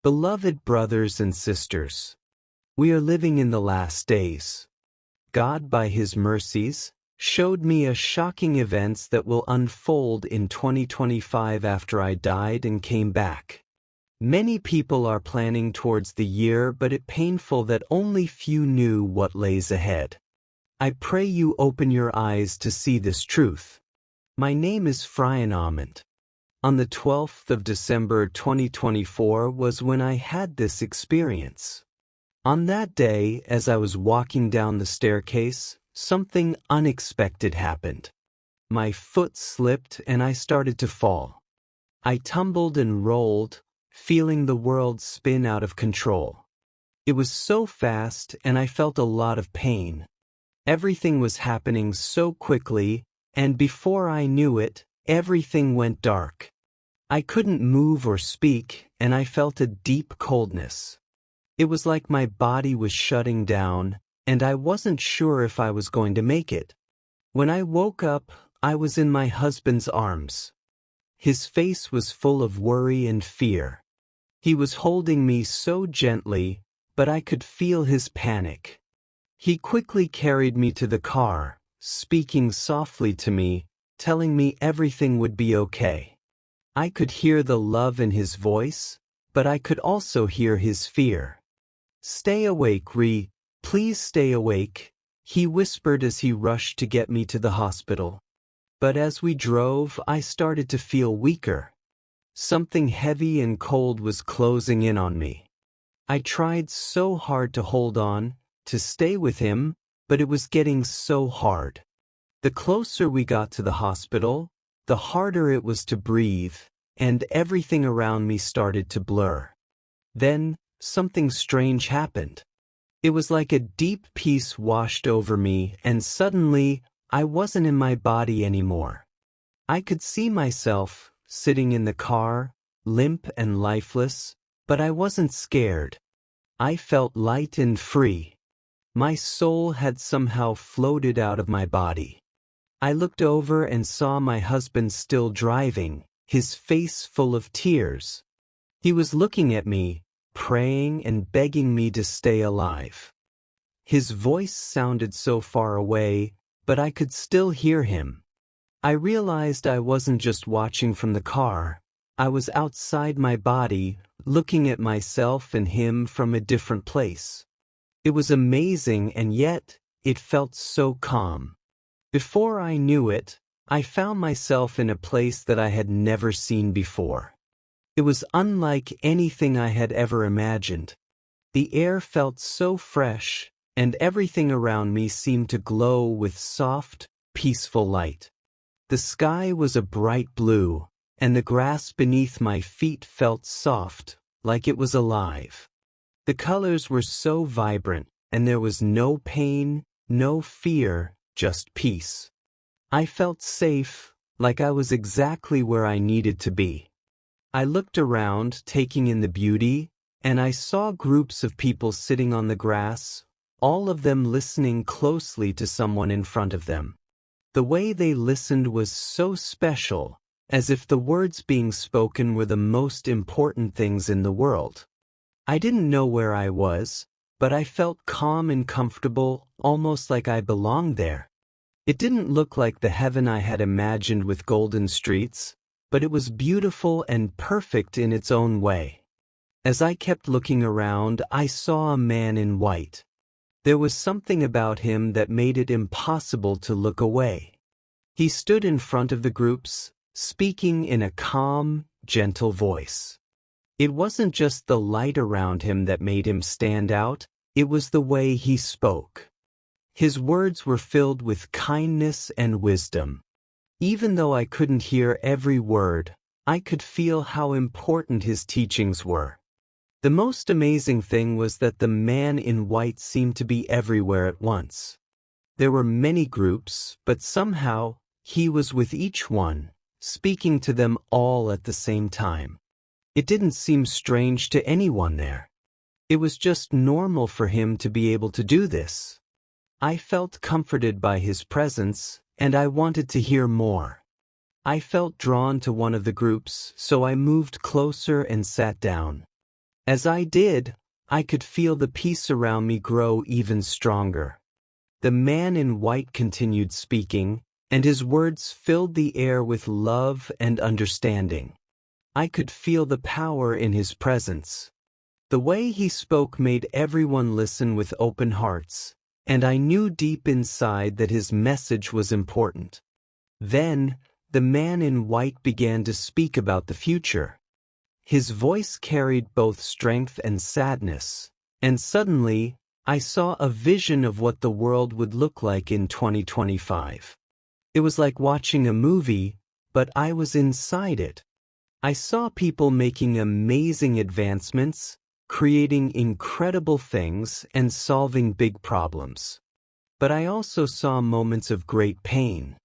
Beloved brothers and sisters, we are living in the last days. God, by His mercies, showed me a shocking events that will unfold in 2025 after I died and came back. Many people are planning towards the year, but it's painful that only few knew what lays ahead. I pray you open your eyes to see this truth. My name is Frian Amond. On the 12th of December 2024 was when I had this experience. On that day, as I was walking down the staircase, something unexpected happened. My foot slipped and I started to fall. I tumbled and rolled, feeling the world spin out of control. It was so fast and I felt a lot of pain. Everything was happening so quickly, and before I knew it, everything went dark. I couldn't move or speak, and I felt a deep coldness. It was like my body was shutting down, and I wasn't sure if I was going to make it. When I woke up, I was in my husband's arms. His face was full of worry and fear. He was holding me so gently, but I could feel his panic. He quickly carried me to the car, speaking softly to me, telling me everything would be okay. I could hear the love in his voice, but I could also hear his fear. "Stay awake, please stay awake," he whispered as he rushed to get me to the hospital. But as we drove, I started to feel weaker. Something heavy and cold was closing in on me. I tried so hard to hold on, to stay with him, but it was getting so hard. The closer we got to the hospital, the harder it was to breathe, and everything around me started to blur. Then, something strange happened. It was like a deep peace washed over me, and suddenly, I wasn't in my body anymore. I could see myself, sitting in the car, limp and lifeless, but I wasn't scared. I felt light and free. My soul had somehow floated out of my body. I looked over and saw my husband still driving, his face full of tears. He was looking at me, praying and begging me to stay alive. His voice sounded so far away, but I could still hear him. I realized I wasn't just watching from the car. I was outside my body, looking at myself and him from a different place. It was amazing, and yet, it felt so calm. Before I knew it, I found myself in a place that I had never seen before. It was unlike anything I had ever imagined. The air felt so fresh, and everything around me seemed to glow with soft, peaceful light. The sky was a bright blue, and the grass beneath my feet felt soft, like it was alive. The colors were so vibrant, and there was no pain, no fear, just peace. I felt safe, like I was exactly where I needed to be. I looked around, taking in the beauty, and I saw groups of people sitting on the grass, all of them listening closely to someone in front of them. The way they listened was so special, as if the words being spoken were the most important things in the world. I didn't know where I was, but I felt calm and comfortable, almost like I belonged there. It didn't look like the heaven I had imagined with golden streets, but it was beautiful and perfect in its own way. As I kept looking around, I saw a man in white. There was something about him that made it impossible to look away. He stood in front of the groups, speaking in a calm, gentle voice. It wasn't just the light around him that made him stand out, it was the way he spoke. His words were filled with kindness and wisdom. Even though I couldn't hear every word, I could feel how important his teachings were. The most amazing thing was that the man in white seemed to be everywhere at once. There were many groups, but somehow, he was with each one, speaking to them all at the same time. It didn't seem strange to anyone there. It was just normal for him to be able to do this. I felt comforted by his presence, and I wanted to hear more. I felt drawn to one of the groups, so I moved closer and sat down. As I did, I could feel the peace around me grow even stronger. The man in white continued speaking, and his words filled the air with love and understanding. I could feel the power in his presence. The way he spoke made everyone listen with open hearts, and I knew deep inside that his message was important. Then, the man in white began to speak about the future. His voice carried both strength and sadness, and suddenly, I saw a vision of what the world would look like in 2025. It was like watching a movie, but I was inside it. I saw people making amazing advancements, creating incredible things, and solving big problems. But I also saw moments of great pain.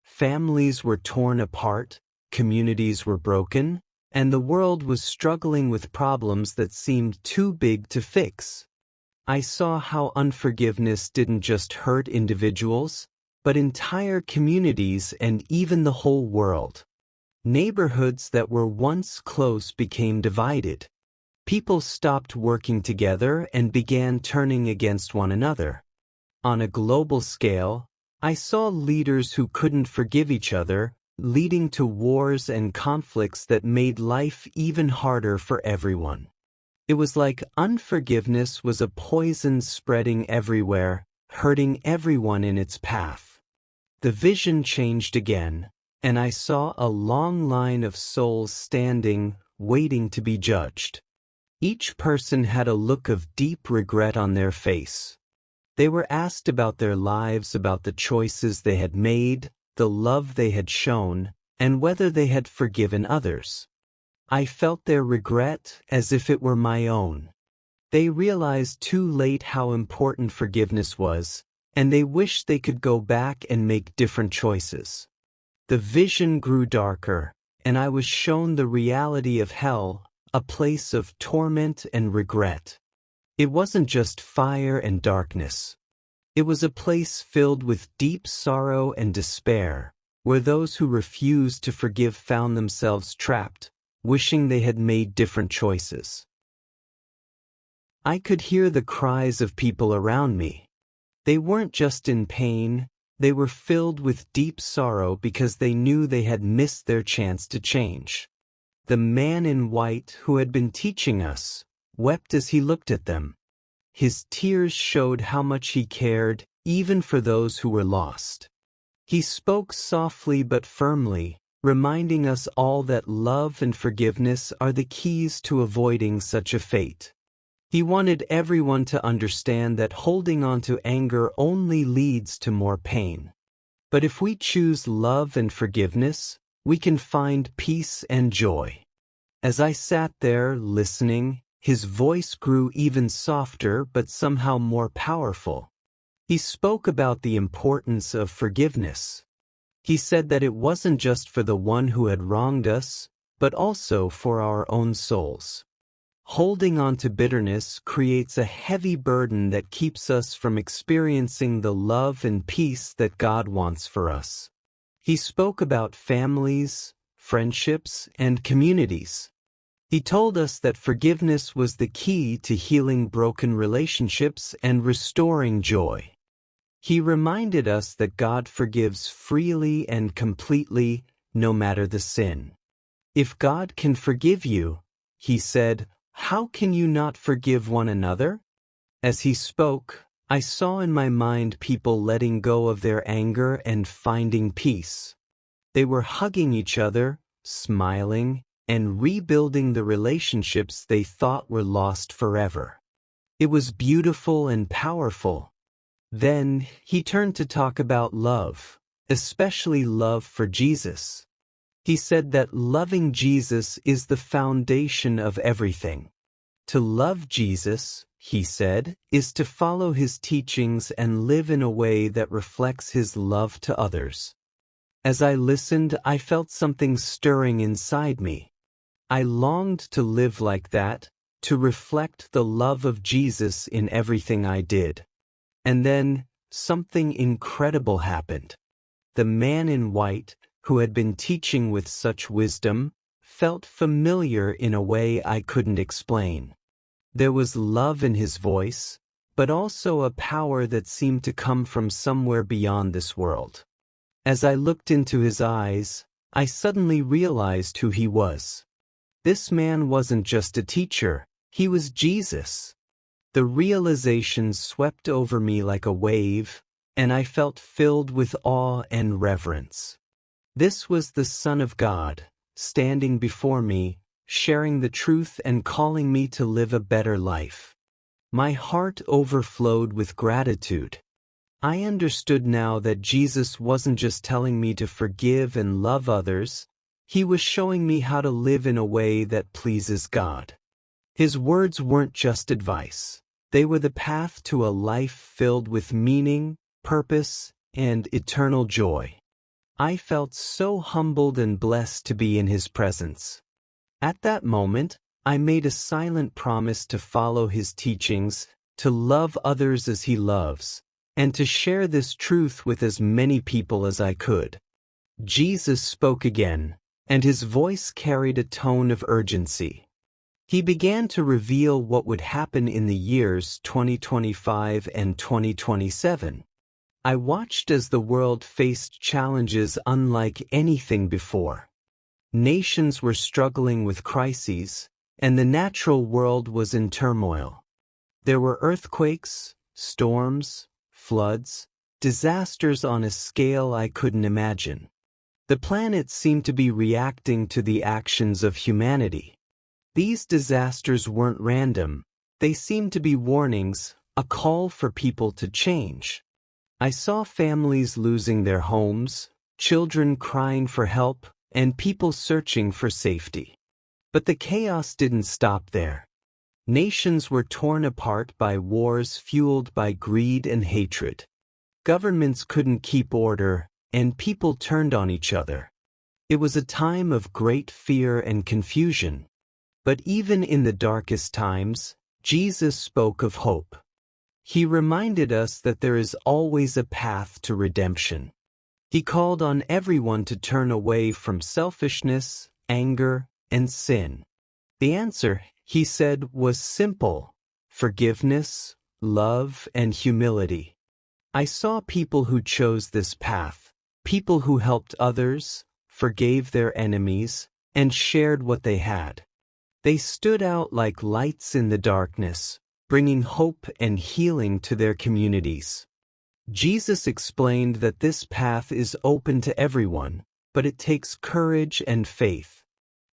Families were torn apart, communities were broken, and the world was struggling with problems that seemed too big to fix. I saw how unforgiveness didn't just hurt individuals, but entire communities and even the whole world. Neighborhoods that were once close became divided. People stopped working together and began turning against one another. On a global scale, I saw leaders who couldn't forgive each other, leading to wars and conflicts that made life even harder for everyone. It was like unforgiveness was a poison spreading everywhere, hurting everyone in its path. The vision changed again, and I saw a long line of souls standing, waiting to be judged. Each person had a look of deep regret on their face. They were asked about their lives, about the choices they had made, the love they had shown, and whether they had forgiven others. I felt their regret as if it were my own. They realized too late how important forgiveness was, and they wished they could go back and make different choices. The vision grew darker, and I was shown the reality of hell, a place of torment and regret. It wasn't just fire and darkness. It was a place filled with deep sorrow and despair, where those who refused to forgive found themselves trapped, wishing they had made different choices. I could hear the cries of people around me. They weren't just in pain, they were filled with deep sorrow because they knew they had missed their chance to change. The man in white who had been teaching us wept as he looked at them. His tears showed how much he cared, even for those who were lost. He spoke softly but firmly, reminding us all that love and forgiveness are the keys to avoiding such a fate. He wanted everyone to understand that holding on to anger only leads to more pain. But if we choose love and forgiveness, we can find peace and joy. As I sat there listening, his voice grew even softer but somehow more powerful. He spoke about the importance of forgiveness. He said that it wasn't just for the one who had wronged us, but also for our own souls. Holding on to bitterness creates a heavy burden that keeps us from experiencing the love and peace that God wants for us. He spoke about families, friendships, and communities. He told us that forgiveness was the key to healing broken relationships and restoring joy. He reminded us that God forgives freely and completely, no matter the sin. If God can forgive you, he said, how can you not forgive one another? As he spoke, I saw in my mind people letting go of their anger and finding peace. They were hugging each other, smiling, and rebuilding the relationships they thought were lost forever. It was beautiful and powerful. Then he turned to talk about love, especially love for Jesus. He said that loving Jesus is the foundation of everything. To love Jesus, he said, is to follow his teachings and live in a way that reflects his love to others. As I listened, I felt something stirring inside me. I longed to live like that, to reflect the love of Jesus in everything I did. And then, something incredible happened. The man in white, who had been teaching with such wisdom, felt familiar in a way I couldn't explain. There was love in his voice, but also a power that seemed to come from somewhere beyond this world. As I looked into his eyes, I suddenly realized who he was. This man wasn't just a teacher, he was Jesus. The realization swept over me like a wave, and I felt filled with awe and reverence. This was the Son of God, standing before me, sharing the truth and calling me to live a better life. My heart overflowed with gratitude. I understood now that Jesus wasn't just telling me to forgive and love others, he was showing me how to live in a way that pleases God. His words weren't just advice. They were the path to a life filled with meaning, purpose, and eternal joy. I felt so humbled and blessed to be in his presence. At that moment, I made a silent promise to follow his teachings, to love others as he loves, and to share this truth with as many people as I could. Jesus spoke again, and his voice carried a tone of urgency. He began to reveal what would happen in the years 2025 and 2027. I watched as the world faced challenges unlike anything before. Nations were struggling with crises, and the natural world was in turmoil. There were earthquakes, storms, floods, disasters on a scale I couldn't imagine. The planet seemed to be reacting to the actions of humanity. These disasters weren't random, they seemed to be warnings, a call for people to change. I saw families losing their homes, children crying for help, and people searching for safety. But the chaos didn't stop there. Nations were torn apart by wars fueled by greed and hatred. Governments couldn't keep order, and people turned on each other. It was a time of great fear and confusion. But even in the darkest times, Jesus spoke of hope. He reminded us that there is always a path to redemption. He called on everyone to turn away from selfishness, anger, and sin. The answer, he said, was simple: forgiveness, love, and humility. I saw people who chose this path, people who helped others, forgave their enemies, and shared what they had. They stood out like lights in the darkness, bringing hope and healing to their communities. Jesus explained that this path is open to everyone, but it takes courage and faith.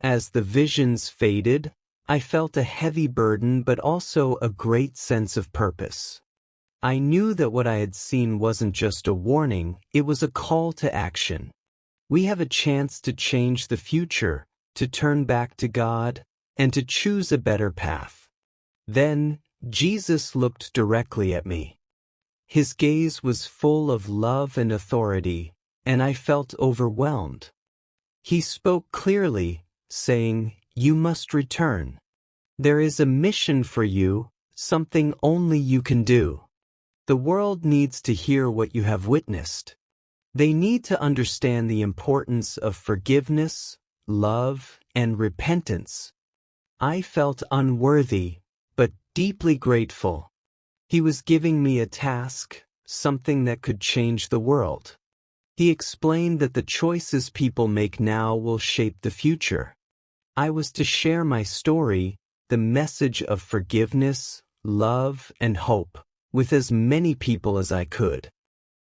As the visions faded, I felt a heavy burden but also a great sense of purpose. I knew that what I had seen wasn't just a warning, it was a call to action. We have a chance to change the future, to turn back to God, and to choose a better path. Then, Jesus looked directly at me. His gaze was full of love and authority, and I felt overwhelmed. He spoke clearly, saying, "You must return. There is a mission for you, something only you can do. The world needs to hear what you have witnessed. They need to understand the importance of forgiveness, love, and repentance." I felt unworthy, but deeply grateful. He was giving me a task, something that could change the world. He explained that the choices people make now will shape the future. I was to share my story, the message of forgiveness, love, and hope, with as many people as I could.